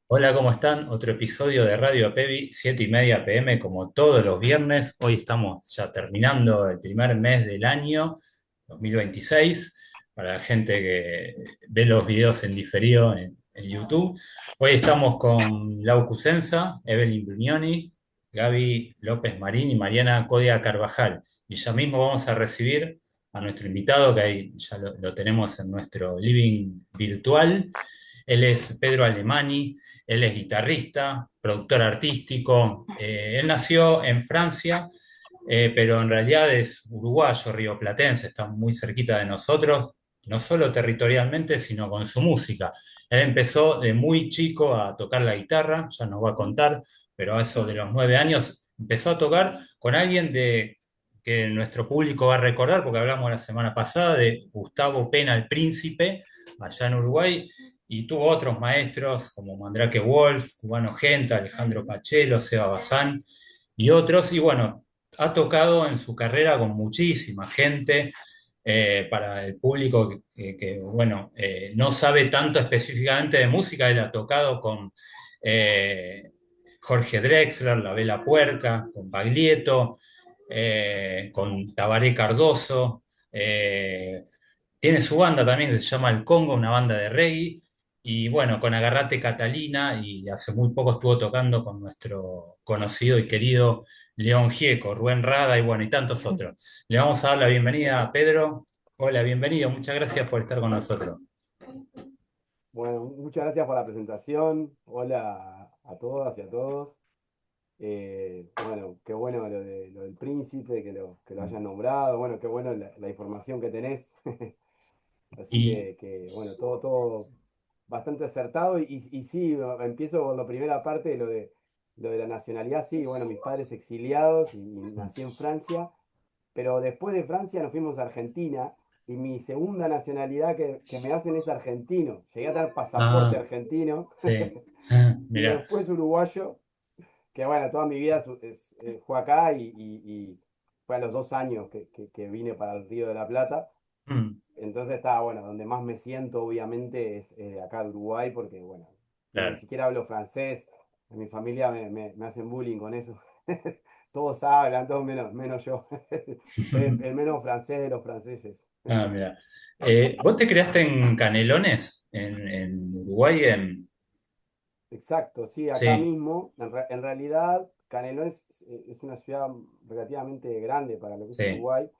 Hola, ¿cómo están? Otro episodio de Radio Apevi, 7:30 p.m. como todos los viernes. Hoy estamos ya terminando el primer mes del año 2026. Para la gente que ve los videos en diferido en YouTube. Hoy estamos con Lau Cusenza, Evelyn Brignoni, Gaby López Marín y Mariana Codia Carvajal. Y ya mismo vamos a recibir a nuestro invitado, que ahí ya lo tenemos en nuestro living virtual. Él es Pedro Alemani. Él es guitarrista, productor artístico. Él nació en Francia, pero en realidad es uruguayo, rioplatense, está muy cerquita de nosotros, no solo territorialmente, sino con su música. Él empezó de muy chico a tocar la guitarra, ya nos va a contar, pero a eso de los 9 años empezó a tocar con alguien que nuestro público va a recordar, porque hablamos la semana pasada de Gustavo Pena el Príncipe, allá en Uruguay, y tuvo otros maestros como Mandrake Wolf, Cubano Genta, Alejandro Pachelo, Seba Bazán y otros. Y bueno, ha tocado en su carrera con muchísima gente. Para el público bueno, no sabe tanto específicamente de música, él ha tocado con eh, Jorge Drexler, La Vela Puerca, con Baglietto, con Tabaré Cardoso. Tiene su banda también que se llama El Congo, una banda de reggae. Y bueno, con Agarrate Catalina, y hace muy poco estuvo tocando con nuestro conocido y querido León Gieco, Rubén Rada y bueno, y tantos otros. Le vamos a dar la bienvenida a Pedro. Hola, bienvenido, muchas gracias por estar con nosotros. Bueno, muchas gracias por la presentación. Hola a todas y a todos. Bueno, qué bueno lo del príncipe, que lo hayan nombrado. Bueno, qué bueno la información que tenés. Así Y bueno, todo bastante acertado. Y sí, empiezo por la primera parte de lo de la nacionalidad. Sí, bueno, mis padres exiliados y nací en Francia. Pero después de Francia nos fuimos a Argentina y mi segunda nacionalidad que me hacen es argentino. Llegué a tener pasaporte ah, argentino sí. y Mira. después uruguayo, que bueno, toda mi vida fue acá y fue a los 2 años que vine para el Río de la Plata. Entonces estaba, bueno, donde más me siento obviamente es acá de Uruguay porque, bueno, ni Claro. siquiera hablo francés. En mi familia me hacen bullying con eso. Todos hablan, todos menos yo. Soy el menos francés de los franceses. Ah, mira. ¿Vos te creaste en Canelones, en Uruguay? Exacto, sí, acá Sí, mismo. En realidad, Canelones es una ciudad relativamente grande para lo que es sí. Uruguay.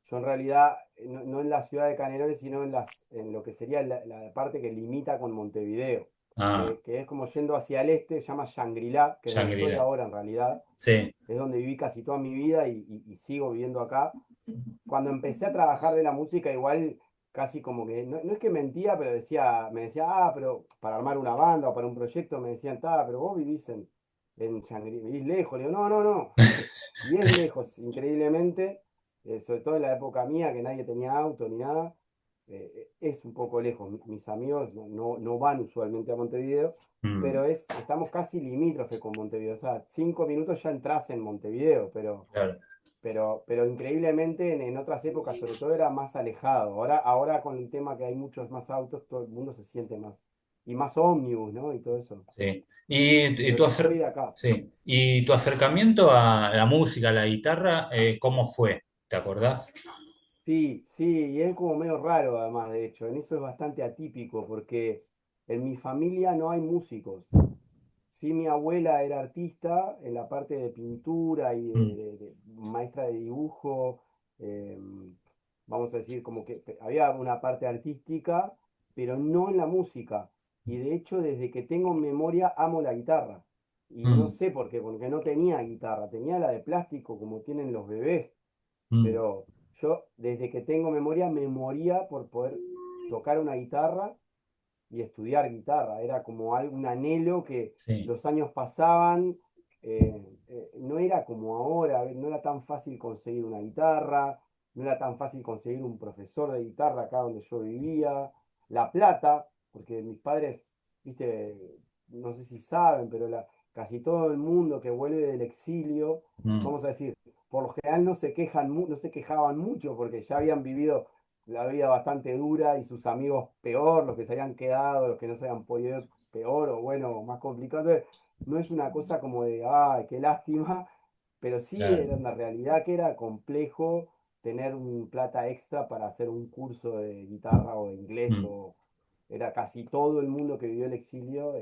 Yo en realidad, no en la ciudad de Canelones, sino en lo que sería la parte que limita con Montevideo, Ah, que es como yendo hacia el este, se llama Shangri-La, que es donde estoy Shangri-La. ahora en realidad. Sí. Es donde viví casi toda mi vida y sigo viviendo acá. Cuando empecé a trabajar de la música, igual casi como que, no es que mentía, pero me decía, pero para armar una banda o para un proyecto me decían, pero vos vivís en Shangri, vivís lejos. Le digo, no, no, no. Y es lejos, increíblemente, sobre todo en la época mía, que nadie tenía auto ni nada, es un poco lejos. Mis amigos no van usualmente a Montevideo, Mm, pero estamos casi limítrofe con Montevideo. O sea, 5 minutos ya entras en Montevideo, pero claro. pero increíblemente en otras épocas sobre todo era más alejado. Ahora con el tema que hay muchos más autos, todo el mundo se siente más. Y más ómnibus, ¿no? Y todo eso. Sí. Y Pero tu yo soy de acá. sí. ¿Y tu acercamiento a la música, a la guitarra, cómo fue? ¿Te acordás? Sí, sí, y es como medio raro además, de hecho. En eso es bastante atípico porque en mi familia no hay músicos. Sí, mi abuela era artista en la parte de pintura y Mm, de maestra de dibujo. eh, Vamos a decir, como que había una parte artística, pero no en la música. Y de hecho, desde que tengo memoria, amo la guitarra. Y no mm, sé por qué, porque no tenía guitarra, tenía la de plástico como tienen los bebés. mm, Pero yo, desde que tengo memoria, me moría por poder tocar una guitarra y estudiar guitarra. Era como un anhelo que sí. los años pasaban, no era como ahora, no era tan fácil conseguir una guitarra, no era tan fácil conseguir un profesor de guitarra acá donde yo vivía, La Plata, porque mis padres, viste, no sé si saben, pero casi todo el mundo que vuelve del exilio, Mm, vamos a decir, por lo general no se quejaban mucho porque ya habían vivido la vida bastante dura y sus amigos peor, los que se habían quedado, los que no se habían podido ir peor o bueno, más complicado. Entonces, no es una cosa como de, ay, qué lástima, pero sí claro. era una realidad que era complejo tener un plata extra para hacer un curso de guitarra o de inglés Mm, o era casi todo el mundo que vivió el exilio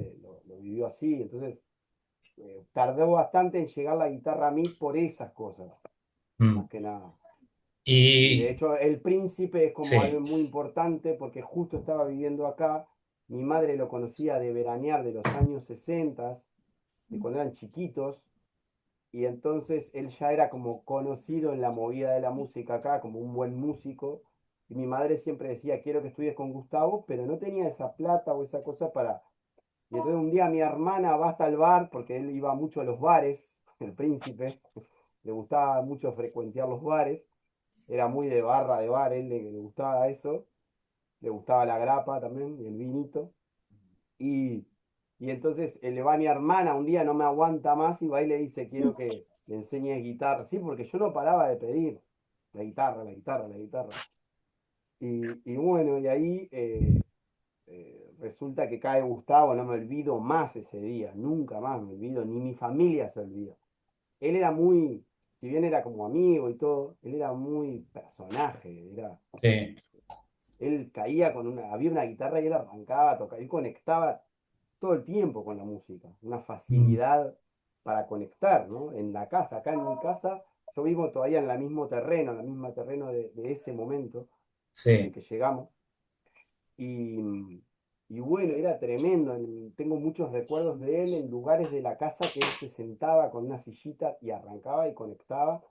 lo vivió así. Entonces, tardó bastante en llegar la guitarra a mí por esas cosas, mm. más que nada. Y de Y hecho, El Príncipe es como algo sí, muy importante porque justo estaba viviendo acá. Mi madre lo conocía de veranear de los años 60, de cuando eran chiquitos, y entonces él ya era como conocido en la movida de la música acá, como un buen músico. Y mi madre siempre decía, quiero que estudies con Gustavo, pero no tenía esa plata o esa cosa para... Y entonces un día mi hermana va hasta el bar, porque él iba mucho a los bares, El Príncipe, le gustaba mucho frecuentear los bares, era muy de barra, de bar, él le gustaba eso, le gustaba la grapa también y el vinito. Y, y entonces le va mi hermana, un día no me aguanta más y va y le dice, quiero que le enseñes guitarra. Sí, porque yo no paraba de pedir la guitarra, la guitarra, la guitarra. Y bueno, y ahí resulta que cae Gustavo, no me olvido más ese día, nunca más me olvido, ni mi familia se olvida. Él era muy, si bien era como amigo y todo, él era muy personaje, era sí, él caía con una, había una guitarra y él arrancaba a tocar, él conectaba todo el tiempo con la música, una mm, facilidad para conectar, ¿no? En la casa, acá en mi casa, yo vivo todavía en el mismo terreno, en el mismo terreno de ese momento, de sí. que llegamos, y bueno, era tremendo, tengo muchos recuerdos de él en lugares de la casa que él se sentaba con una sillita y arrancaba y conectaba,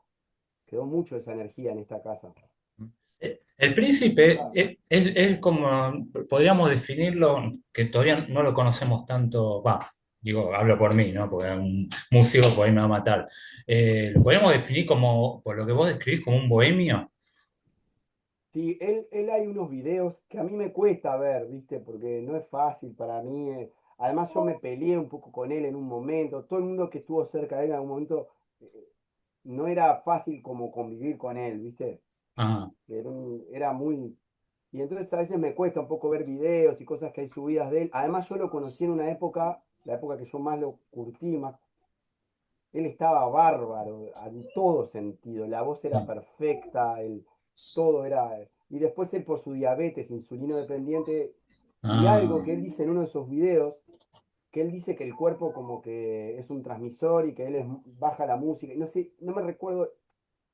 quedó mucho esa energía en esta casa. El Y príncipe nada. es como, podríamos definirlo, que todavía no lo conocemos tanto, va, digo, hablo por mí, ¿no? Porque un músico por ahí me va a matar. Lo podríamos definir como, por lo que vos describís, como un bohemio. Sí, él hay unos videos que a mí me cuesta ver, ¿viste? Porque no es fácil para mí. Además, yo me peleé un poco con él en un momento. Todo el mundo que estuvo cerca de él en algún momento, no era fácil como convivir con él, ¿viste? Ah, Era muy... Y entonces a veces me cuesta un poco ver videos y cosas que hay subidas de él. Además, yo lo conocí en una época, la época que yo más lo curtí, más él estaba bárbaro en todo sentido, la voz era sí. perfecta, todo era... Y después él por su diabetes, insulino dependiente, y algo Ah, que él dice en uno de esos videos, que él dice que el cuerpo como que es un transmisor y que él baja la música, y no sé, no me recuerdo,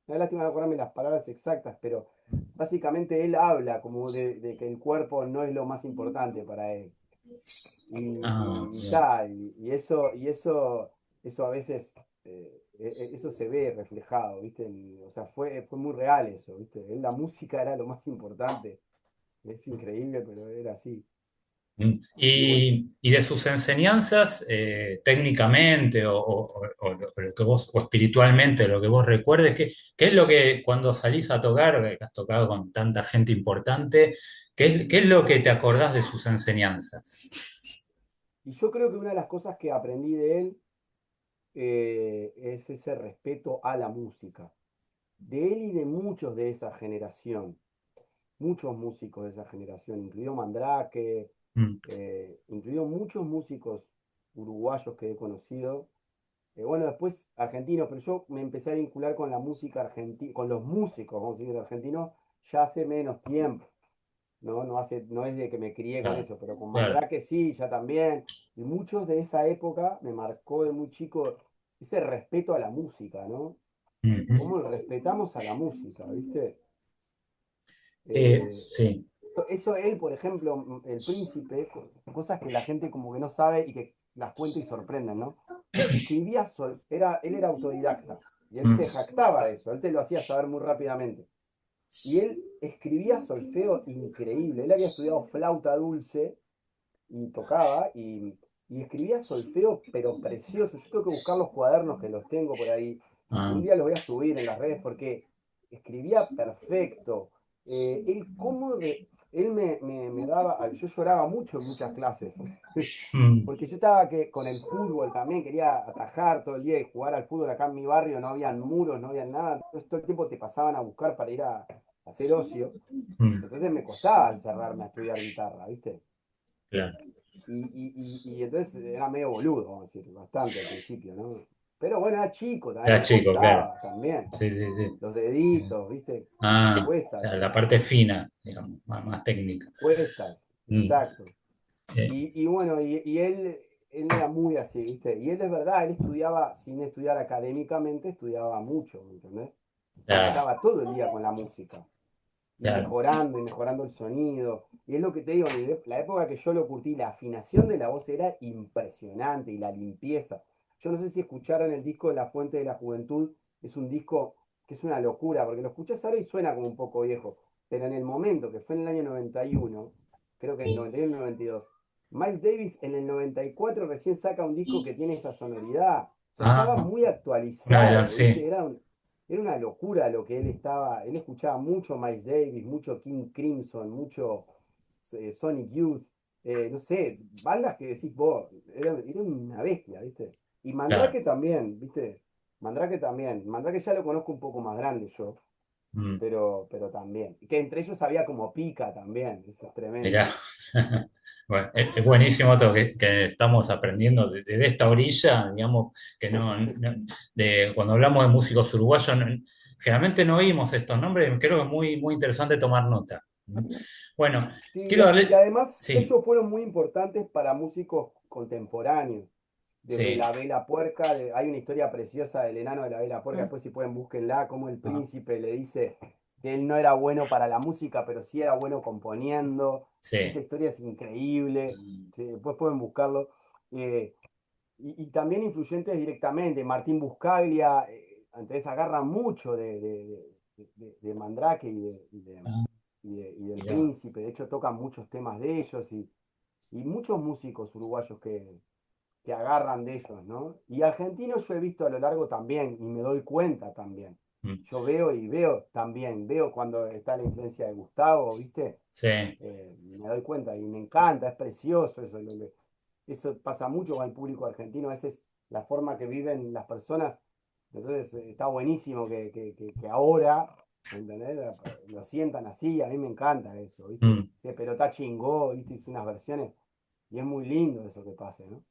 me da lástima no acordarme las palabras exactas, pero básicamente él habla como de que el cuerpo no es lo más importante para él. ah, Y bien. ta, eso a veces, eso se ve reflejado, ¿viste? O sea, fue muy real eso, ¿viste? La música era lo más importante. Es increíble, pero era así. Y bueno, Y de sus enseñanzas, técnicamente o lo que vos, o espiritualmente, lo que vos recuerdes, ¿qué es lo que cuando salís a tocar, que has tocado con tanta gente importante, qué es lo que te acordás de sus enseñanzas? y yo creo que una de las cosas que aprendí de él es ese respeto a la música. De él y de muchos de esa generación, muchos músicos de esa generación, incluido Mandrake, Mm, incluido muchos músicos uruguayos que he conocido. Bueno, después argentinos, pero yo me empecé a vincular con la música argentina, con los músicos, vamos a decir, argentinos, ya hace menos tiempo, ¿no? No es de que me crié con claro, eso, pero con claro. Mandrake sí, ya también. Y muchos de esa época me marcó de muy chico ese respeto a la música, ¿no? Ujú. ¿Cómo respetamos a la música, ¿viste? Eh, Sí. Eso él, por ejemplo, el príncipe, cosas que la gente como que no sabe y que las cuenta y sorprenden, ¿no? Él era autodidacta y él Mm, se jactaba de eso, él te lo hacía saber muy rápidamente. Y él escribía solfeo increíble, él había estudiado flauta dulce y tocaba y escribía solfeo, pero precioso. Yo tengo que buscar los cuadernos que los tengo por ahí. Un ah, día los voy a subir en las redes porque escribía perfecto. Él me daba, yo lloraba mucho en muchas clases, mm, porque yo estaba con el fútbol también, quería atajar todo el día y jugar al fútbol acá en mi barrio, no habían muros, no había nada, entonces todo el tiempo te pasaban a buscar para ir a hacer ocio. Mm, Entonces me costaba encerrarme a estudiar guitarra, ¿viste? claro. Y entonces era medio boludo, vamos a decir, bastante al principio, ¿no? Pero bueno, era chico, también Era me chico, claro. costaba también. Sí, sí, sí. Los deditos, ¿viste? Ah, o Cuesta, sea, la parte fina, digamos, más técnica. cuesta, Mm, exacto. eh, Y bueno, y él era muy así, ¿viste? Y él es verdad, él estudiaba, sin estudiar académicamente, estudiaba mucho, ¿me entendés? Porque claro, estaba todo el día con la música, claro. y mejorando el sonido. Y es lo que te digo, la época que yo lo curtí, la afinación de la voz era impresionante y la limpieza. Yo no sé si escucharon el disco de La Fuente de la Juventud, es un disco que es una locura, porque lo escuchás ahora y suena como un poco viejo, pero en el momento, que fue en el año 91, creo que en 91 92, Miles Davis en el 94 recién saca un disco que tiene esa sonoridad. O sea, estaba Ah, muy una de las, actualizado, ¿viste? sí, Era una locura lo que él estaba. Él escuchaba mucho Miles Davis, mucho King Crimson, mucho Sonic Youth, no sé, bandas que decís vos, era una bestia, ¿viste? Y claro. Mandrake también, ¿viste? Mandrake también. Mandrake ya lo conozco un poco más grande yo, Mm, pero también. Y que entre ellos había como pica también, eso es tremendo. mirá. Bueno, es buenísimo todo que estamos aprendiendo desde esta orilla, digamos, que de, cuando hablamos de músicos uruguayos, generalmente no oímos estos nombres, creo que es muy, muy interesante tomar nota. Bueno, Sí, quiero y darle, además sí, ellos fueron muy importantes para músicos contemporáneos. Desde sí, la Vela Puerca, hay una historia preciosa del enano de la Vela Puerca, después si pueden búsquenla, como el ah, príncipe le dice que él no era bueno para la música, pero sí era bueno componiendo. Esa sí, historia es increíble, sí, después pueden buscarlo. Eh, y también influyentes directamente, Martín Buscaglia, entonces agarran mucho de Mandrake ah, y del mirá. príncipe, de hecho tocan muchos temas de ellos y muchos músicos uruguayos que agarran de ellos, ¿no? Y argentinos yo he visto a lo largo también, y me doy cuenta también. Mm, Yo veo y veo también, veo cuando está la influencia de Gustavo, ¿viste? sí, Me doy cuenta y me encanta, es precioso eso. Eso pasa mucho con el público argentino, a veces la forma que viven las personas. Entonces está buenísimo que ahora, ¿entendés? Lo sientan así, a mí me encanta eso, ¿viste? mm. Sí, pero está chingó, ¿viste? Hizo unas versiones y es muy lindo eso que pase, ¿no?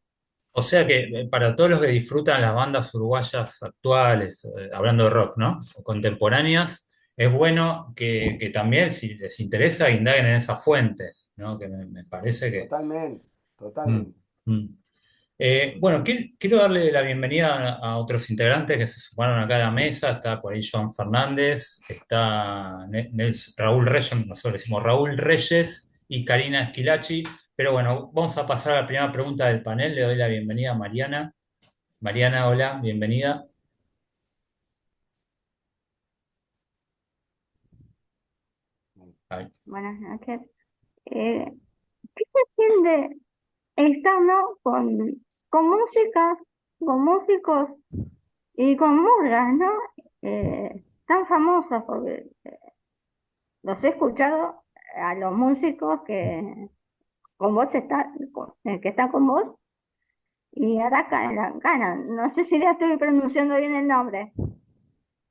O sea que para todos los que disfrutan las bandas uruguayas actuales, hablando de rock, ¿no? O contemporáneas, es bueno que también, si les interesa, indaguen en esas fuentes, ¿no? Que me parece que... Totalmente, Mm, totalmente. mm. Bueno, quiero darle la bienvenida a otros integrantes que se sumaron acá a la mesa. Está por ahí Joan Fernández, está Raúl Reyes, nosotros le decimos Raúl Reyes y Karina Esquilachi. Pero bueno, vamos a pasar a la primera pregunta del panel. Le doy la bienvenida a Mariana. Mariana, hola, bienvenida. Ay, Buenas noches. Eh, ¿Qué se siente estando con música, con músicos y con murgas, ¿no? Tan famosas, porque los he escuchado a los músicos que con vos que están con vos y Araca en la cana. No sé si ya estoy pronunciando bien el nombre.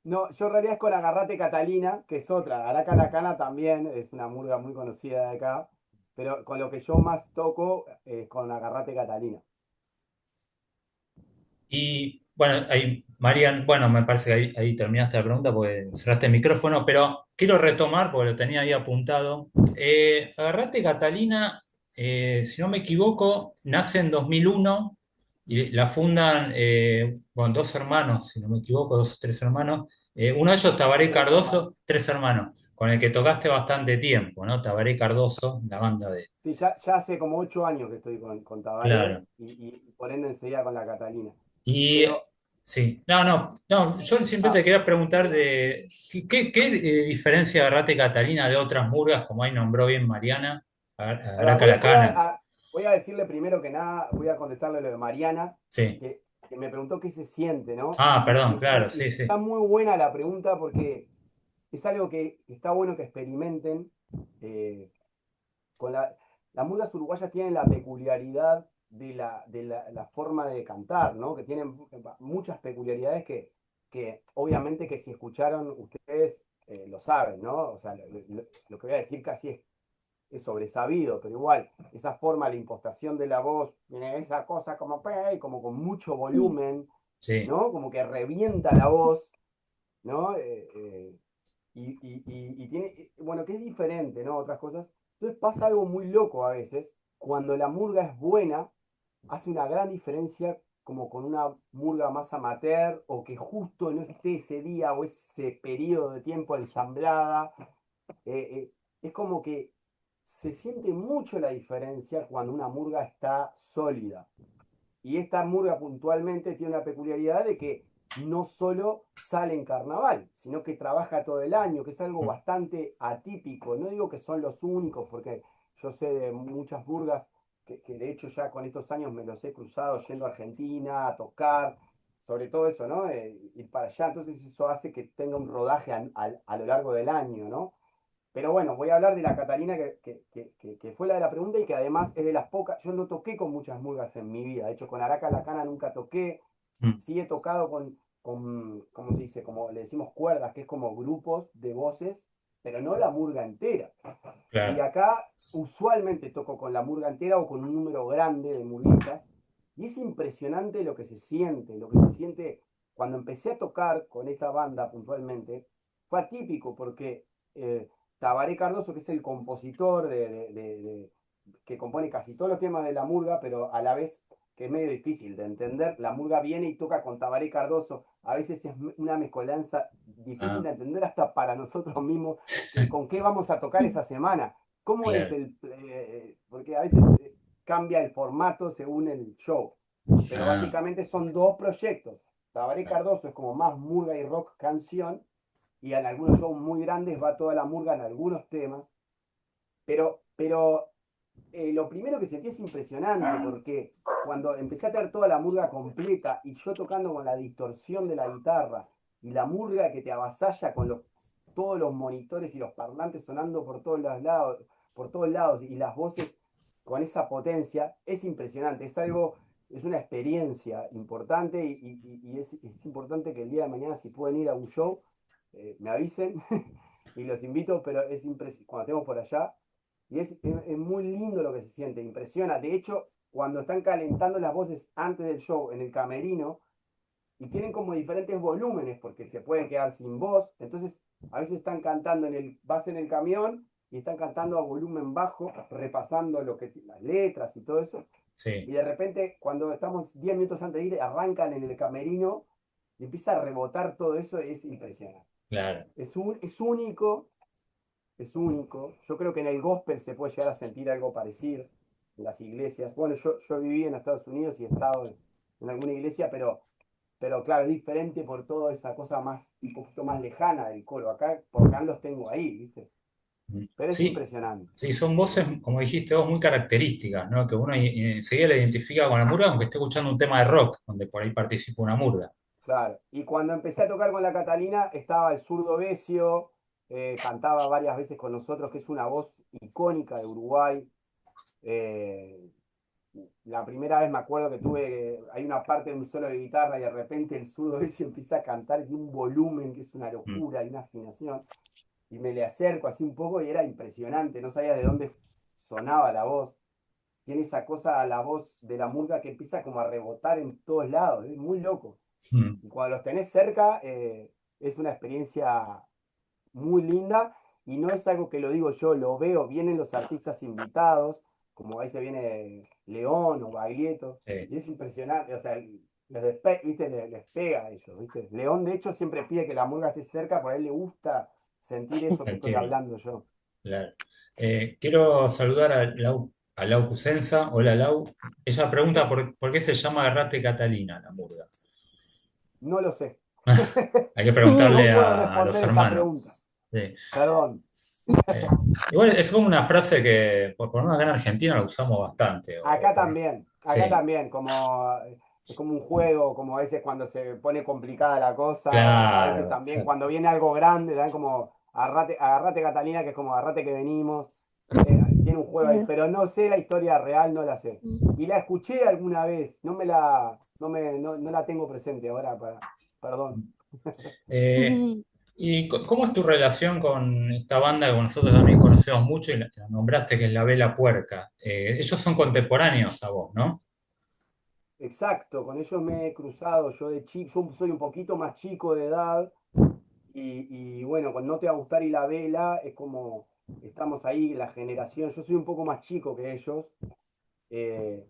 No, yo en realidad es con Agarrate Catalina, que es otra. Araca la Cana también es una murga muy conocida de acá, pero con lo que yo más toco es con Agarrate Catalina. y bueno, ahí, Marian, bueno, me parece que ahí terminaste la pregunta porque cerraste el micrófono, pero quiero retomar porque lo tenía ahí apuntado. Agarrate Catalina, si no me equivoco, nace en 2001 y la fundan con dos hermanos, si no me equivoco, dos o tres hermanos. Uno de ellos, Tabaré Tres hermanos. Cardoso, tres hermanos, con el que tocaste bastante tiempo, ¿no? Tabaré Cardoso, la banda de... Sí, ya hace como 8 años que estoy con Tabaré Claro. y por ende enseguida con la Catalina. Y Pero, sí, no, yo siempre te ah, quería preguntar de qué diferencia Agarrate Catalina de otras murgas, como ahí nombró bien Mariana, ahí va, Aracalacana. voy a decirle primero que nada, voy a contestarle lo de Mariana, Sí. que me preguntó qué se siente, ¿no? Ah, perdón, claro, Y sí, sí. está muy buena la pregunta porque es algo que está bueno que experimenten. eh, con las murgas uruguayas tienen la peculiaridad la forma de cantar, ¿no? Que tienen muchas peculiaridades que obviamente que si escucharon ustedes lo saben, ¿no? O sea, lo que voy a decir casi es sobresabido, pero igual, esa forma, la impostación de la voz, tiene esa cosa como, como con mucho volumen, Sí. ¿no? Como que revienta la voz, ¿no? Y tiene, bueno, que es diferente, ¿no? Otras cosas. Entonces pasa algo muy loco a veces, cuando la murga es buena, hace una gran diferencia como con una murga más amateur o que justo no esté ese día o ese periodo de tiempo ensamblada. Es como que se siente mucho la diferencia cuando una murga está sólida. Y esta murga puntualmente tiene una peculiaridad de que no solo sale en carnaval, sino que trabaja todo el año, que es algo bastante atípico. No digo que son los únicos, porque yo sé de muchas murgas que de hecho ya con estos años me los he cruzado yendo a Argentina a tocar, sobre todo eso, ¿no? Ir para allá. Entonces eso hace que tenga un rodaje a lo largo del año, ¿no? Pero bueno, voy a hablar de la Catalina que fue la de la pregunta y que además es de las pocas. Yo no toqué con muchas murgas en mi vida. De hecho, con Araca la Cana nunca toqué. Mm, Sí he tocado con, ¿cómo se dice? Como le decimos cuerdas, que es como grupos de voces, pero no la murga entera. Y claro. acá usualmente toco con la murga entera o con un número grande de murguitas. Y es impresionante lo que se siente cuando empecé a tocar con esta banda puntualmente. Fue atípico porque eh, Tabaré Cardoso, que es el compositor que compone casi todos los temas de la murga, pero a la vez que es medio difícil de entender, la murga viene y toca con Tabaré Cardoso. A veces es una mezcolanza difícil Ah, de entender hasta para nosotros mismos con qué vamos a tocar esa semana. ¿Cómo es claro. el...? Porque a veces cambia el formato según el show, pero Ah, básicamente son dos proyectos. Tabaré Cardoso es como más murga y rock canción, y en algunos shows muy grandes va toda la murga en algunos temas, pero lo primero que sentí es impresionante, porque cuando empecé a tener toda la murga completa y yo tocando con la distorsión de la guitarra y la murga que te avasalla con todos los monitores y los parlantes sonando por todos lados y las voces con esa potencia, es impresionante, es una experiencia importante y es importante que el día de mañana si pueden ir a un show, me avisen y los invito, pero es impresionante cuando estemos por allá y es muy lindo lo que se siente, impresiona. De hecho, cuando están calentando las voces antes del show en el camerino, y tienen como diferentes volúmenes, porque se pueden quedar sin voz, entonces a veces están cantando vas en el camión y están cantando a volumen bajo, repasando las letras y todo eso, y sí, de repente cuando estamos 10 minutos antes de ir, arrancan en el camerino y empieza a rebotar todo eso, y es impresionante. claro. Es único, es único. Yo creo que en el gospel se puede llegar a sentir algo parecido en las iglesias. Bueno, yo viví en Estados Unidos y he estado en alguna iglesia, pero claro, es diferente por toda esa cosa más, un poquito más lejana del coro. Acá, por acá los tengo ahí, ¿viste? Mm. Pero es Sí, impresionante. sí, son voces, como dijiste vos, muy características, ¿no? Que uno enseguida le identifica con la murga, aunque esté escuchando un tema de rock, donde por ahí participa una murga. Claro. Y cuando empecé a tocar con la Catalina, estaba el zurdo Besio, cantaba varias veces con nosotros, que es una voz icónica de Uruguay. Eh, la primera vez me acuerdo que hay una parte de un solo de guitarra y de repente el zurdo ese empieza a cantar de un volumen que es una Mm, locura y una afinación. Y me le acerco así un poco y era impresionante, no sabía de dónde sonaba la voz. Tiene esa cosa, la voz de la murga que empieza como a rebotar en todos lados, es muy loco. mm, Y cuando los tenés cerca, es una experiencia muy linda y no es algo que lo digo yo, lo veo, vienen los artistas invitados, como ahí se viene León o Baglietto, sí, y es impresionante, o sea, ¿viste? Les pega a ellos, ¿viste? León de hecho siempre pide que la murga esté cerca, por a él le gusta sentir eso que estoy entiendo, hablando yo. claro. Quiero saludar a Lau Cusenza. Hola, Lau. Ella pregunta por qué se llama Agarrate Catalina, la murga. No lo sé. Hay que No preguntarle puedo a los responder esa hermanos. pregunta. Sí. Perdón. Eh, Igual es como una frase que, por lo menos acá en Argentina, la usamos bastante. Acá Sí, también, es como un juego, como a veces cuando se pone complicada la cosa, a veces claro, también exacto. cuando viene algo grande, también como agarrate Catalina, que es como agarrate que venimos, tiene un juego ahí, pero no sé la historia real, no la sé. Y la escuché alguna vez, no la tengo presente ahora, perdón. Eh, ¿Y cómo es tu relación con esta banda que nosotros también conocemos mucho y la nombraste, que es La Vela Puerca? Ellos son contemporáneos a vos, ¿no? Exacto, con ellos me he cruzado yo de chico, yo soy un poquito más chico de edad y bueno, con No te va a gustar y La Vela es como estamos ahí, la generación, yo soy un poco más chico que ellos, eh,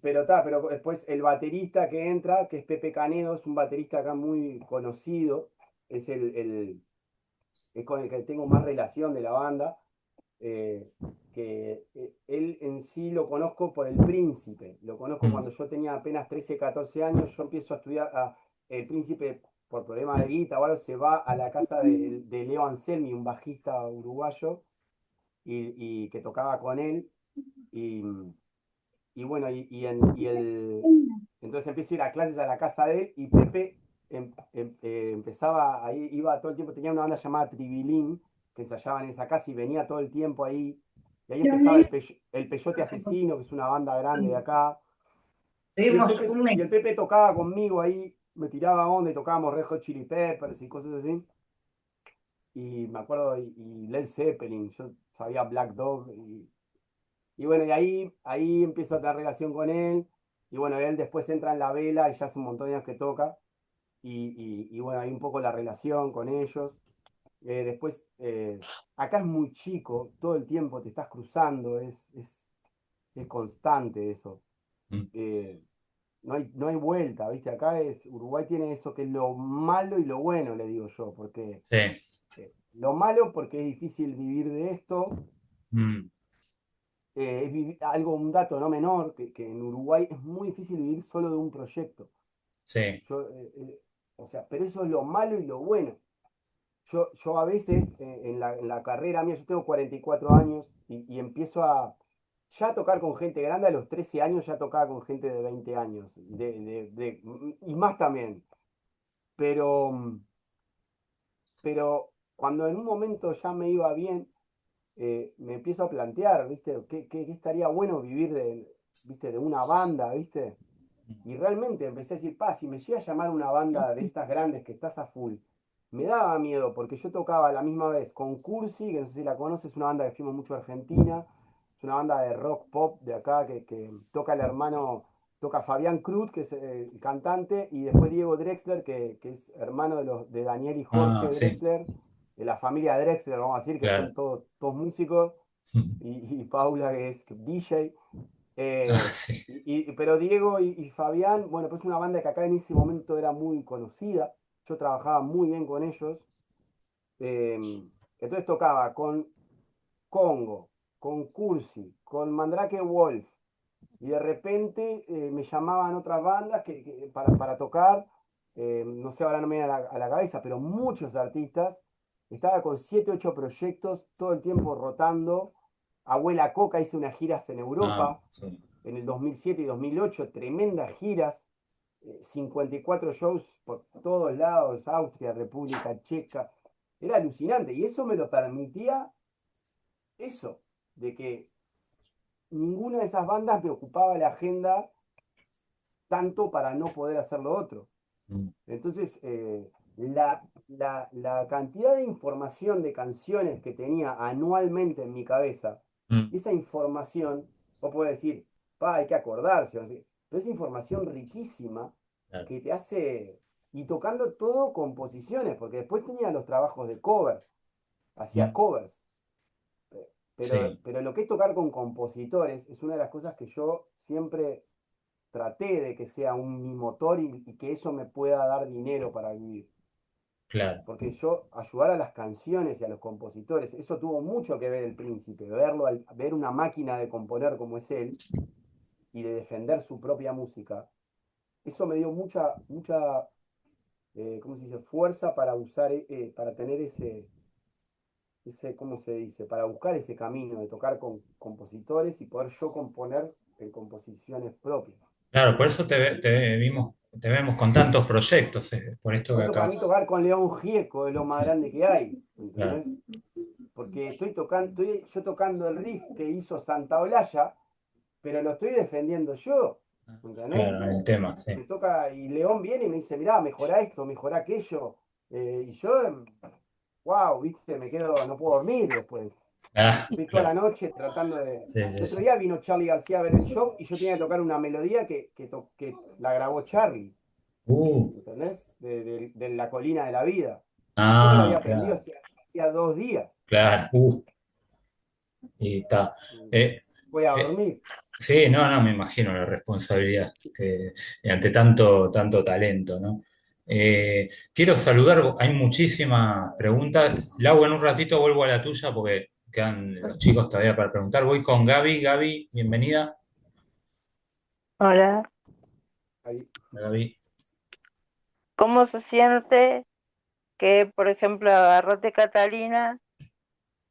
pero después el baterista que entra, que es Pepe Canedo, es un baterista acá muy conocido, es es con el que tengo más relación de la banda, eh, él en sí lo conozco por El Príncipe, lo conozco Mm, cuando yo tenía apenas 13 14 años, yo empiezo a estudiar El Príncipe por problemas de guita o algo, se va a la casa de Leo Anselmi, un bajista uruguayo, y que tocaba con él, y, y bueno, entonces empiezo a ir a clases a la casa de él y Pepe empezaba ahí, iba todo el tiempo, tenía una banda llamada Tribilín, que ensayaban en esa casa y venía todo el tiempo ahí. Y ahí empezaba el Peyote Asesino, que es una banda grande de acá. Tuvimos un Y el mes. Pepe tocaba conmigo ahí, me tiraba onda y tocábamos Red Hot Chili Peppers y cosas así. Y me acuerdo, y Led Zeppelin, yo sabía Black Dog. Y bueno, ahí empiezo a tener relación con él. Y bueno, él después entra en La Vela y ya hace un montón de años que toca. Y bueno, hay un poco la relación con ellos. Después, acá es muy chico, todo el tiempo te estás cruzando, es constante eso. mm, Eh, no hay vuelta, ¿viste? Acá Uruguay tiene eso que es lo malo y lo bueno, le digo yo, porque sí. lo malo porque es difícil vivir de esto, Mm, un dato no menor, que en Uruguay es muy difícil vivir solo de un proyecto. sí. Yo, o sea, pero eso es lo malo y lo bueno. Yo a veces en la carrera mía, yo tengo 44 años y empiezo a ya tocar con gente grande, a los 13 años ya tocaba con gente de 20 años y más también. Pero, pero cuando en un momento ya me iba bien, me empiezo a plantear, ¿viste? ¿Qué estaría bueno vivir ¿viste? De una banda, ¿viste? Y realmente empecé a decir, si me llega a llamar una banda de estas grandes que estás a full, me daba miedo porque yo tocaba a la misma vez con Cursi, que no sé si la conoces, es una banda que fuimos mucho a Argentina, es una banda de rock pop de acá que toca el hermano, toca Fabián Cruz, que es el cantante, y después Diego Drexler, que es hermano de Daniel y Ah, Jorge sí, Drexler, de la familia Drexler, vamos a decir, que son claro. todos músicos, y Paula, que es DJ. Ah, Eh, sí. pero Diego y Fabián, bueno, pues una banda que acá en ese momento era muy conocida. Yo trabajaba muy bien con ellos. eh, entonces tocaba con Congo, con Cursi, con Mandrake Wolf. Y de repente me llamaban otras bandas para tocar. No sé, ahora no me viene a la cabeza, pero muchos artistas. Estaba con 7 8 proyectos, todo el tiempo rotando. Abuela Coca hice unas giras en Ah, Europa sí. en el 2007 y 2008, tremendas giras, 54 shows por todos lados, Austria, República Checa, era alucinante y eso me lo permitía eso, de que ninguna de esas bandas me ocupaba la agenda tanto para no poder hacer lo otro. Mm, Entonces, la cantidad de información de canciones que tenía anualmente en mi cabeza, mm, esa información, vos podés decir, hay que acordarse, no sé, pero es información riquísima claro. que te hace, y tocando todo composiciones, porque después tenía los trabajos de covers, hacía Mm, covers, sí, pero lo que es tocar con compositores es una de las cosas que yo siempre traté de que sea mi motor y que eso me pueda dar dinero para vivir. claro. Porque yo ayudar a las canciones y a los compositores, eso tuvo mucho que ver el príncipe, ver una máquina de componer como es él y de defender su propia música. Eso me dio mucha, ¿cómo se dice? Fuerza para usar, para tener ¿cómo se dice? Para buscar ese camino de tocar con compositores y poder yo componer en composiciones propias. Claro, por eso te vemos con tantos proyectos, por esto Por que eso para acá. mí tocar con León Gieco es lo más Sí, grande que hay, claro. ¿entendés? Porque estoy yo tocando el riff que hizo Santa Olalla, pero lo estoy defendiendo yo, ¿entendés? Claro, en el tema, sí. Me toca, y León viene y me dice, mirá, mejorá esto, mejorá aquello. Y yo, wow, viste, me quedo, no puedo dormir después. Ah, Estoy toda la claro. noche tratando de... Sí, sí, El otro sí. día vino Charly García a ver el show y yo tenía que tocar una melodía que la grabó Charly, Uh, ¿entendés? De La Colina de la Vida. Y yo me la había ah, aprendido claro, hacía 2 días. claro. Y está. Y Eh, voy a eh, dormir. sí, no, no, me imagino la responsabilidad ante tanto, tanto talento, ¿no? Quiero saludar, hay muchísimas preguntas. Lau, en un ratito vuelvo a la tuya porque quedan los chicos todavía para preguntar. Voy con Gaby. Gaby, bienvenida. Hola, Ahí. Gaby. ¿cómo se siente que, por ejemplo, Agarrote Catalina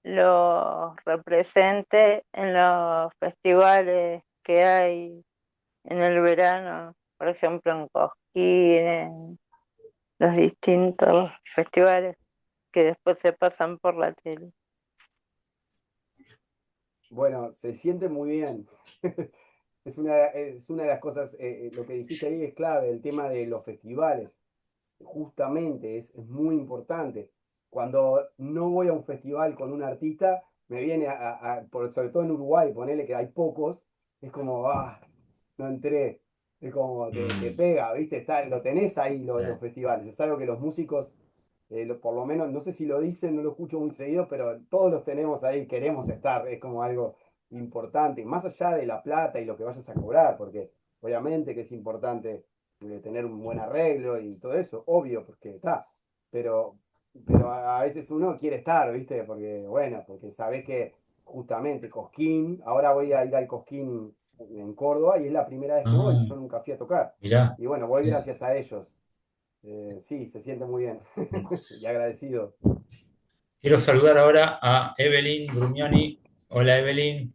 lo represente en los festivales que hay en el verano? Por ejemplo, en Cosquín, en los distintos festivales que después se pasan por la tele. Bueno, se siente muy bien. Es una de las cosas, lo que dijiste ahí es clave, el tema de los festivales. Justamente es muy importante. Cuando no voy a un festival con un artista, me viene sobre todo en Uruguay, ponele que hay pocos, es como, no entré, es como te Mm, pega, ¿viste? Lo tenés ahí sí. los festivales. Es algo que los músicos, por lo menos, no sé si lo dicen, no lo escucho muy seguido, pero todos los tenemos ahí, queremos estar, es como algo importante, más allá de la plata y lo que vayas a cobrar, porque obviamente que es importante de tener un buen arreglo y todo eso, obvio, porque está, pero, pero a veces uno quiere estar, ¿viste? Porque, bueno, porque sabés que justamente Cosquín, ahora voy a ir al Cosquín en Córdoba y es la primera vez que voy, Ah, yo nunca fui a tocar. mirá. Y bueno, voy Es- gracias a ellos. Sí, se siente muy bien y agradecido. Quiero saludar ahora a Evelyn Grugnoni. Hola, Evelyn,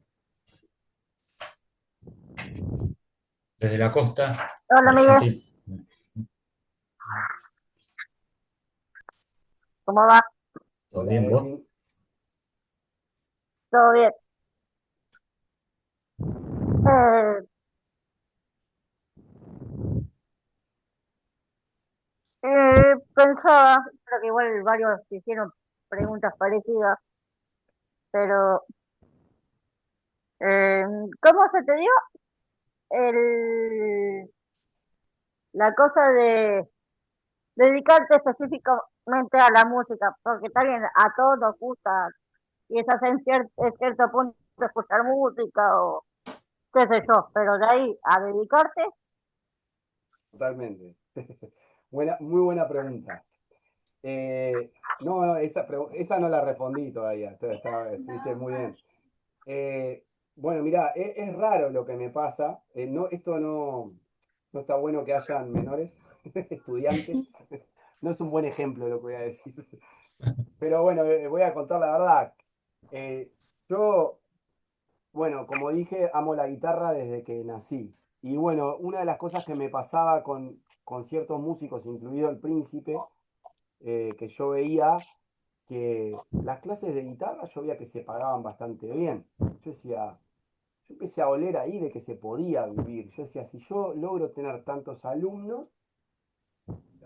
desde la costa Hola, Miguel, argentina. ¿cómo va? ¿Todo Hola, bien vos? Evelyn. ¿Todo bien? Eh, Pensaba, creo que igual varios hicieron preguntas parecidas, pero eh, ¿cómo se te dio el, la cosa de dedicarte específicamente a la música? Porque también a todos nos gusta y es en cierto punto escuchar música o qué sé yo, pero de ahí a dedicarte, Totalmente. Muy buena pregunta. No, no, esa no la respondí todavía. Estuviste muy bien. Bueno, mira, es raro lo que me pasa. Esto no está bueno que hayan menores estudiantes. No es un buen ejemplo lo que voy a decir. Pero bueno, voy a contar la verdad. Eh, yo, bueno, como dije, amo la guitarra desde que nací. Y bueno, una de las cosas que me pasaba con ciertos músicos, incluido el Príncipe, que yo veía que las clases de guitarra yo veía que se pagaban bastante bien. Yo decía, yo empecé a oler ahí de que se podía vivir. Yo decía, si yo logro tener tantos alumnos,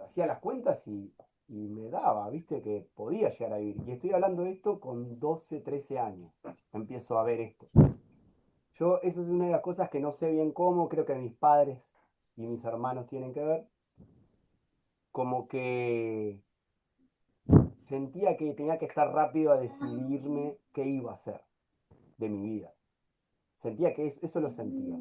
hacía las cuentas y me daba, viste, que podía llegar a vivir. Y estoy hablando de esto con 12 13 años. Empiezo a ver esto. Yo, eso es una de las cosas que no sé bien cómo, creo que mis padres y mis hermanos tienen que ver, como que sentía que tenía que estar rápido a decidirme qué iba a hacer de mi vida. Sentía que eso lo sentía.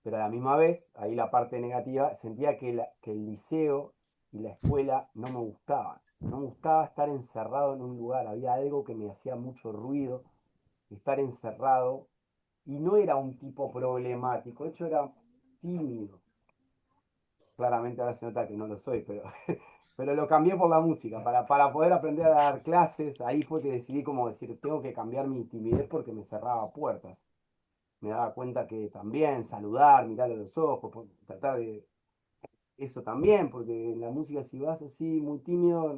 Pero a la misma vez, ahí la parte negativa, sentía que el liceo y la escuela no me gustaban. No me gustaba estar encerrado en un lugar. Había algo que me hacía mucho ruido, estar encerrado. Y no era un tipo problemático, de hecho era tímido. Claramente ahora se nota que no lo soy, pero, pero lo cambié por la música, para poder aprender a dar clases. Ahí fue que decidí como decir, tengo que cambiar mi timidez porque me cerraba puertas. Me daba cuenta que también saludar, mirar a los ojos, tratar de eso también, porque en la música si vas así muy tímido,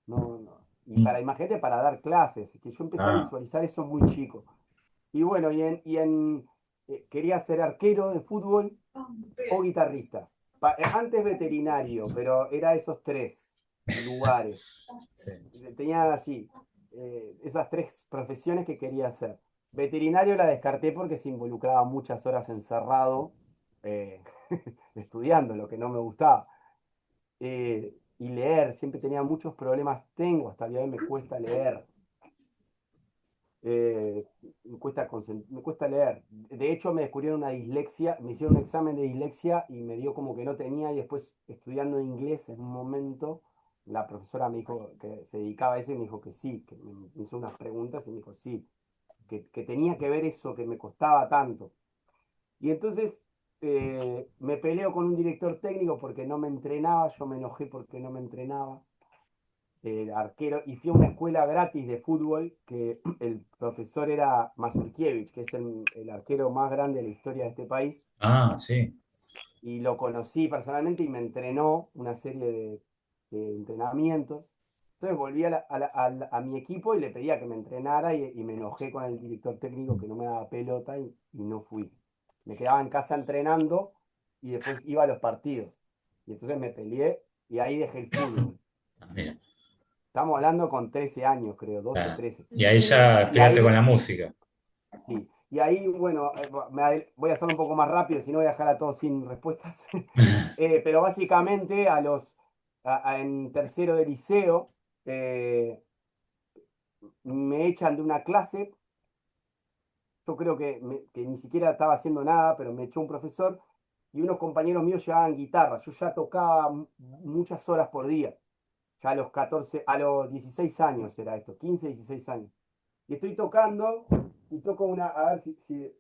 no, no. Y Mm. imagínate, para dar clases, que yo empecé a Ah, visualizar eso muy chico. Y bueno, quería ser arquero de fútbol o guitarrista. Antes veterinario, pero era esos tres. lugares. Sí. Tenía así, esas tres profesiones que quería hacer. Veterinario la descarté porque se involucraba muchas horas encerrado, eh, estudiando, lo que no me gustaba. Y leer, siempre tenía muchos problemas, tengo, hasta el día de hoy me cuesta leer. eh, me cuesta leer. De hecho, me descubrieron una dislexia, me hicieron un examen de dislexia y me dio como que no tenía, y después estudiando inglés en un momento, la profesora me dijo que se dedicaba a eso y me dijo que sí, que me hizo unas preguntas y me dijo sí, que tenía que ver eso que me costaba tanto. Y entonces me peleo con un director técnico porque no me entrenaba, yo me enojé porque no me entrenaba arquero, y fui a una escuela gratis de fútbol que el profesor era Mazurkiewicz, que es el arquero más grande de la historia de este país, Ah, sí. y lo conocí personalmente y me entrenó una serie de entrenamientos. Entonces volví a mi equipo y le pedía que me entrenara y me enojé con el director técnico que no me daba pelota y no fui. Me quedaba en casa entrenando y después iba a los partidos. Y entonces me peleé y ahí dejé el fútbol. Ah, mira. Estamos hablando con 13 años, creo, 12, Ah, 13. y ahí ya Y afiliate con ahí, la música. sí, y ahí, bueno, voy a hacerlo un poco más rápido, si no voy a dejar a todos sin respuestas. Pero básicamente en tercero de liceo eh, me echan de una clase. Yo creo que ni siquiera estaba haciendo nada, pero me echó un profesor y unos compañeros míos llevaban guitarra. Yo ya tocaba muchas horas por día. Ya a los 14, a los 16 años era esto, 15, 16 años. Y estoy tocando y toco a ver si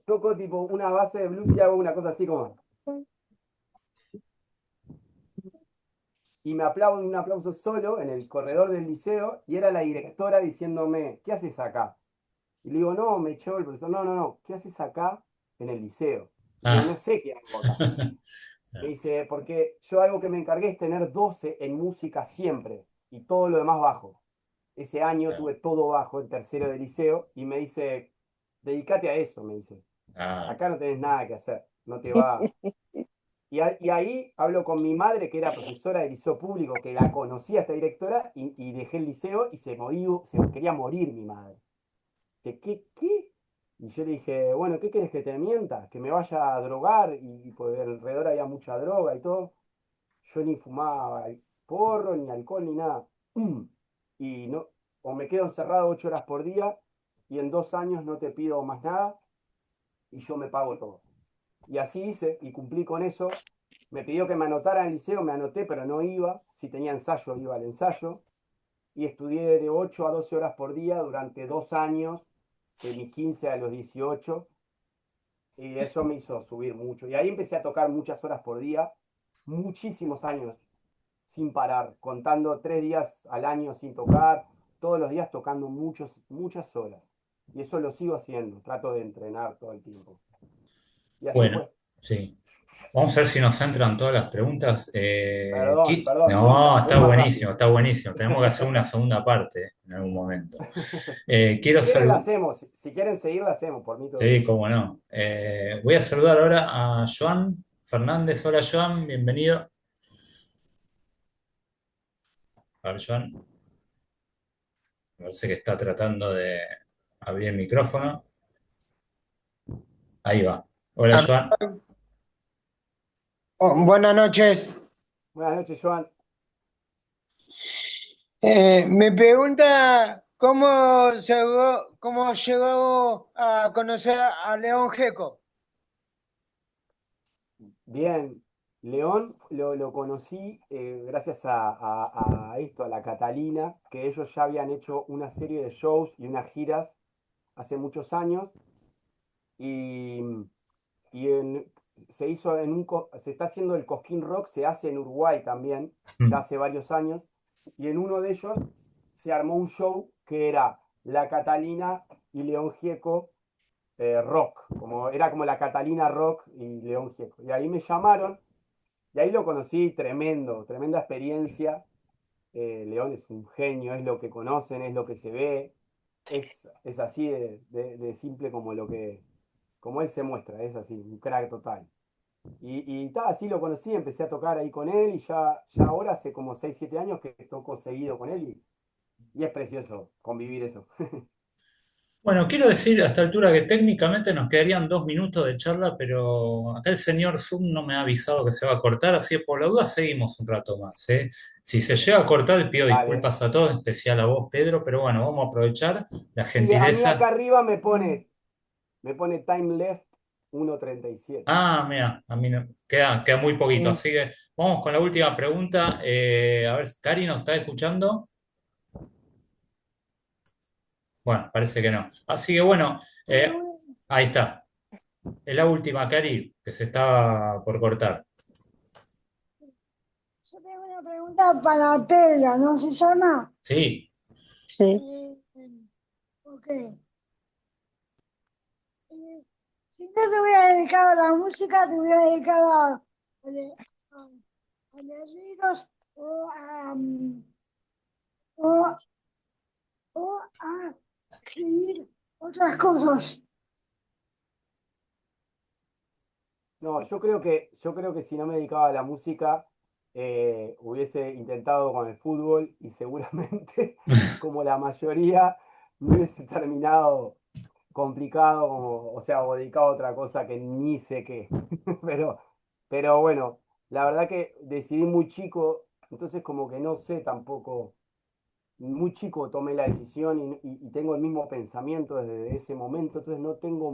toco tipo una base de blues y hago una cosa así como, y me aplauden un aplauso solo en el corredor del liceo y era la directora diciéndome, ¿qué haces acá? Y le digo, no, me echó el profesor, no, no, no, ¿qué haces acá en el liceo? Y le digo, no Ah. sé qué hago acá. Me dice, porque yo algo que me encargué es tener 12 en música siempre y todo lo demás bajo. Ese año tuve todo bajo en tercero de liceo y me dice, dedícate a eso, me dice. Ah, Acá no tenés nada que hacer, no te va. Y ahí hablo con mi madre, que era profesora de liceo público, que la conocía esta directora, y dejé el liceo y se quería morir mi madre. ¿Qué, qué? Y yo le dije, bueno, ¿qué quieres que te mienta? Que me vaya a drogar, y por alrededor había mucha droga y todo. Yo ni fumaba porro, ni alcohol, ni nada. Y no, o me quedo encerrado 8 horas por día y en 2 años no te pido más nada y yo me pago todo. Y así hice y cumplí con eso. Me pidió que me anotara en el liceo, me anoté, pero no iba. Si tenía ensayo, iba al ensayo. Y estudié de 8 a 12 horas por día durante 2 años, de mis 15 a los 18. Y eso me hizo subir mucho. Y ahí empecé a tocar muchas horas por día, muchísimos años, sin parar, contando 3 días al año sin tocar, todos los días tocando muchas horas. Y eso lo sigo haciendo, trato de entrenar todo el tiempo. Y así bueno, fue. sí. Vamos a ver si nos entran todas las preguntas. Perdón, perdón, No, voy está más buenísimo, rápido. está buenísimo. Tenemos que hacer una segunda parte en algún momento. Si Quiero quieren la saludar. hacemos, si quieren seguir la hacemos, por mí todo Sí, bien. cómo no. Voy a saludar ahora a Joan Fernández. Hola, Joan, bienvenido. A ver, Joan, parece que está tratando de abrir el micrófono. Ahí va. Hola, Joan. Buenas noches. Buenas noches, Joan. Me pregunta cómo llegó a conocer a León Gieco. Bien, León lo conocí gracias a esto, a la Catalina, que ellos ya habían hecho una serie de shows y unas giras hace muchos años y, y se está haciendo el Cosquín Rock, se hace en Uruguay también, ya hace varios años, y en uno de ellos se armó un show que era la Catalina y León Gieco rock, era como la Catalina rock y León Gieco. Y ahí me llamaron y ahí lo conocí, tremenda experiencia. León es un genio, es lo que conocen, es lo que se ve, es así de simple como él se muestra, es así, un crack total. Y así lo conocí, empecé a tocar ahí con él y ya ahora hace como 6 7 años que toco seguido con él y es precioso convivir eso. Bueno, quiero decir a esta altura que técnicamente nos quedarían 2 minutos de charla, pero acá el señor Zoom no me ha avisado que se va a cortar, así que por la duda seguimos un rato más, ¿eh? Si se llega a cortar, le pido Dale. disculpas a todos, en especial a vos, Pedro, pero bueno, vamos a aprovechar la Sí, a mí acá gentileza. arriba me pone time left 1:37. Ah, mira, a mí queda muy poquito, Mm. así que vamos con la última pregunta. A ver, Cari, ¿nos está escuchando? Bueno, parece que no. Así que bueno, Yo eh, tengo, ahí está. Es la última, Cari, que se está por cortar. yo tengo una pregunta para Pedro, ¿no se llama? Sí. Sí. Eh, ok. Si no te hubiera dedicado a la música, te hubiera dedicado a leer libros o, o a escribir otras cosas. No, yo creo que si no me dedicaba a la música, hubiese intentado con el fútbol y seguramente, como la mayoría, me hubiese terminado complicado, o sea, o dedicado a otra cosa que ni sé qué. Pero, pero bueno, la verdad que decidí muy chico, entonces como que no sé tampoco, muy chico tomé la decisión y tengo el mismo pensamiento desde ese momento, entonces no tengo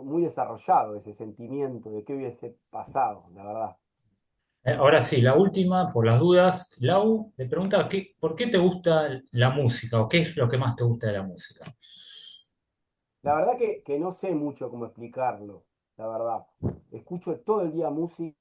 muy desarrollado ese sentimiento de qué hubiese pasado, la verdad. Ahora sí, la última, por las dudas. Lau, te pregunta, ¿por qué te gusta la música o qué es lo que más te gusta de la música? La verdad que no sé mucho cómo explicarlo, la verdad. Escucho todo el día música